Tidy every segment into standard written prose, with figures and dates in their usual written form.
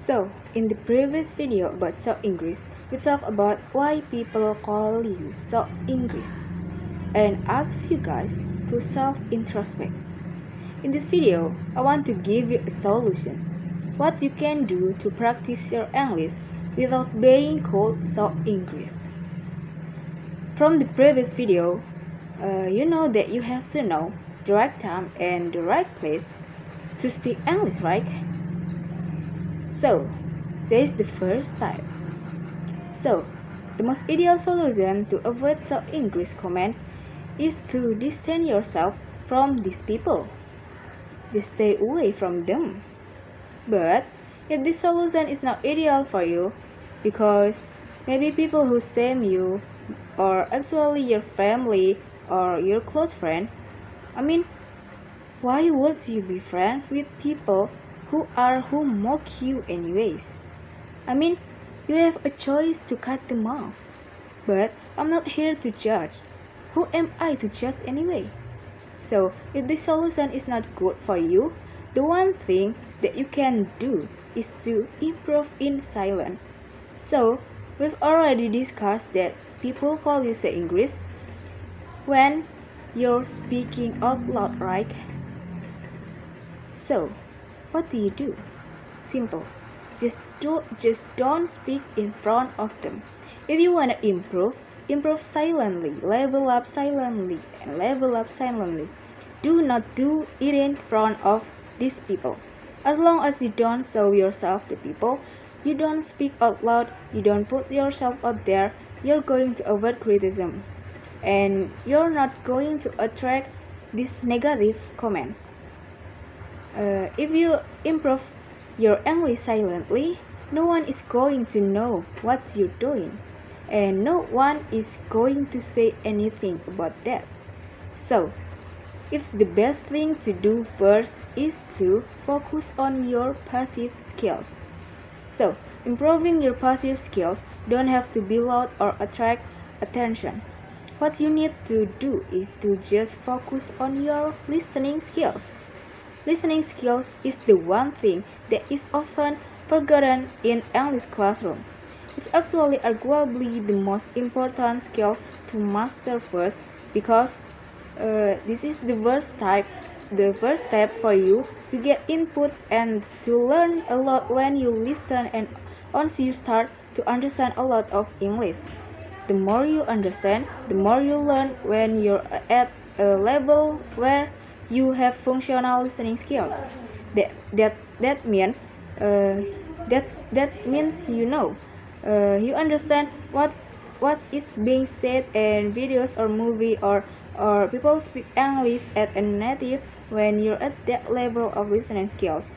So, in the previous video about SOK Inggris, we talked about why people call you SOK Inggris and ask you guys to self-introspect. In this video, I want to give you a solution. What you can do to practice your English without being called SOK Inggris. From the previous video, you know that you have to know the right time and the right place to speak English, right? So, there is the first type. So, the most ideal solution to avoid SOK Inggris comments is to distance yourself from these people. Just stay away from them. But if this solution is not ideal for you, because maybe people who shame you are actually your family or your close friend, why would you be friends with people who mock you anyways? You have a choice to cut them off. But I'm not here to judge. Who am I to judge anyway? So, if this solution is not good for you, the one thing that you can do is to improve in silence. So, we've already discussed that people call you SOK Inggris when you're speaking out loud, right? So, what do you do? Simple. Just don't speak in front of them. If you want to improve silently, level up silently, and level up silently. Do not do it in front of these people. As long as you don't show yourself to people, you don't speak out loud, you don't put yourself out there, you're going to avoid criticism. And you're not going to attract these negative comments. If you improve your English silently, no one is going to know what you're doing, and no one is going to say anything about that. So, it's the best thing to do first is to focus on your passive skills. So, improving your passive skills don't have to be loud or attract attention. What you need to do is to just focus on your listening skills. Listening skills is the one thing that is often forgotten in English classroom. It's actually arguably the most important skill to master first because this is the first step for you to get input and to learn a lot when you listen, and once you start to understand a lot of English. The more you understand, the more you learn when you're at a level where you have functional listening skills. That means you understand what is being said in videos or movie or people speak English at a native. When you're at that level of listening skills,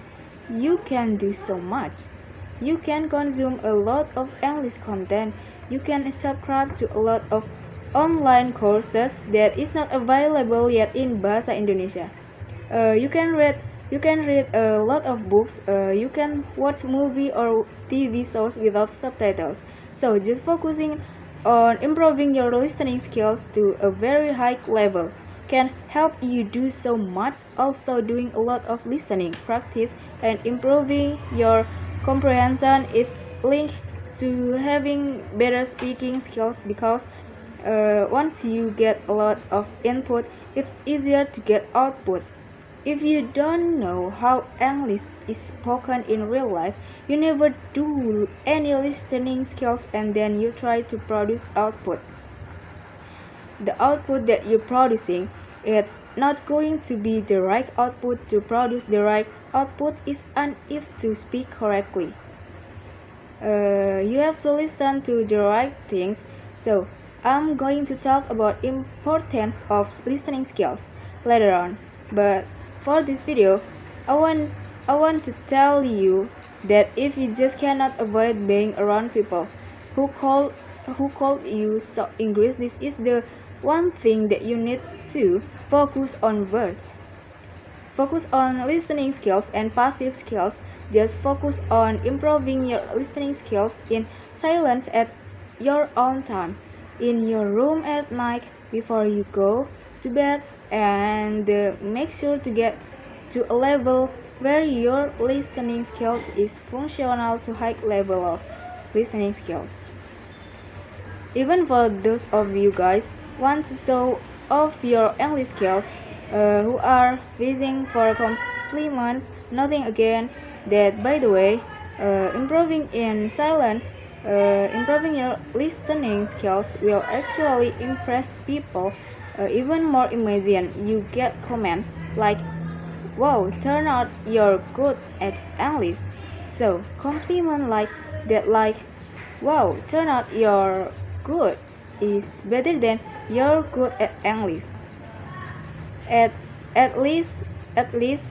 you can do so much. You can consume a lot of English content. You can subscribe to a lot of online courses that is not available yet in Bahasa Indonesia. You can read a lot of books. You can watch movie or TV shows without subtitles. So just focusing on improving your listening skills to a very high level can help you do so much. Also, doing a lot of listening practice and improving your comprehension is linked to having better speaking skills because once you get a lot of input, it's easier to get output. If you don't know how English is spoken in real life, you never do any listening skills and then you try to produce output. The output that you're producing, it's not going to be the right output. To produce the right output is if to speak correctly. You have to listen to the right things. So, I'm going to talk about importance of listening skills later on. But for this video, I want to tell you that if you just cannot avoid being around people who call you SOK Inggris, this is the one thing that you need to focus on first. Focus on listening skills and passive skills. Just focus on improving your listening skills in silence at your own time, in your room at night before you go to bed, and make sure to get to a level where your listening skills is functional to high level of listening skills. Even for those of you guys want to show off your English skills, who are fishing for compliments, nothing against that. By the way, improving in silence, improving your listening skills will actually impress people even more. Imagine you get comments like, "Wow, turn out you're good at English." So compliment like that, like, "Wow, turn out you're good," is better than "you're good at English." At at least at least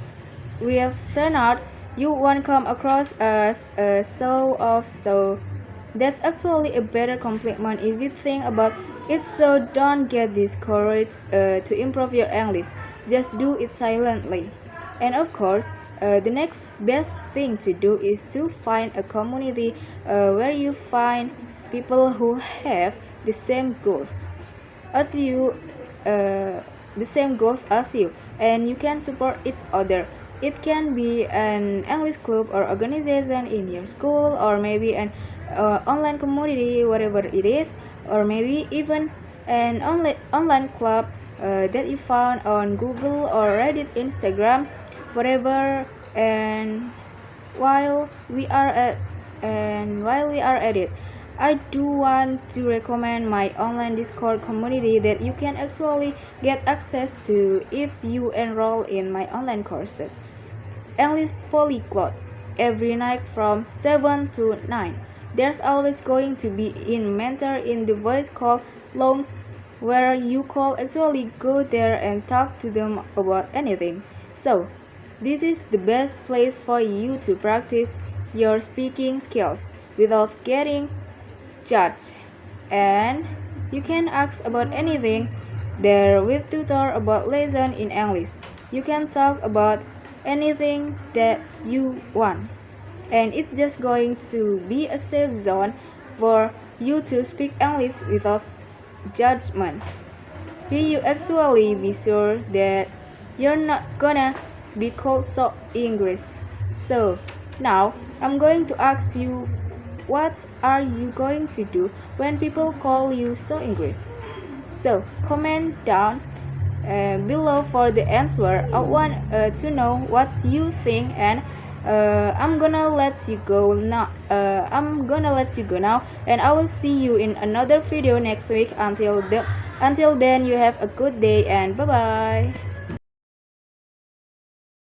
with turnout, you won't come across as a show off. So that's actually a better compliment if you think about it. So don't get discouraged to improve your English. Just do it silently. And of course, the next best thing to do is to find a community where you find people who have the same goals as you, uh, and you can support each other. It can be an English club or organization in your school, or maybe an online community, whatever it is, or maybe even an online club that you found on Google or Reddit, Instagram, whatever. And while we are at it, I do want to recommend my online Discord community that you can actually get access to if you enroll in my online courses. English Polyglot, every night from 7 to 9. There's always going to be a mentor in the voice call lounge where you can actually go there and talk to them about anything. So, this is the best place for you to practice your speaking skills without getting judged. And you can ask about anything there with tutor about lesson in English. You can talk about anything that you want. And it's just going to be a safe zone for you to speak English without judgment. Here you actually be sure that you're not gonna be called SOK Inggris. So now I'm going to ask you, what are you going to do when people call you SOK Inggris? So comment down below for the answer. I want to know what you think, and I'm gonna let you go now. And I will see you in another video next week. Until then, you have a good day and bye bye.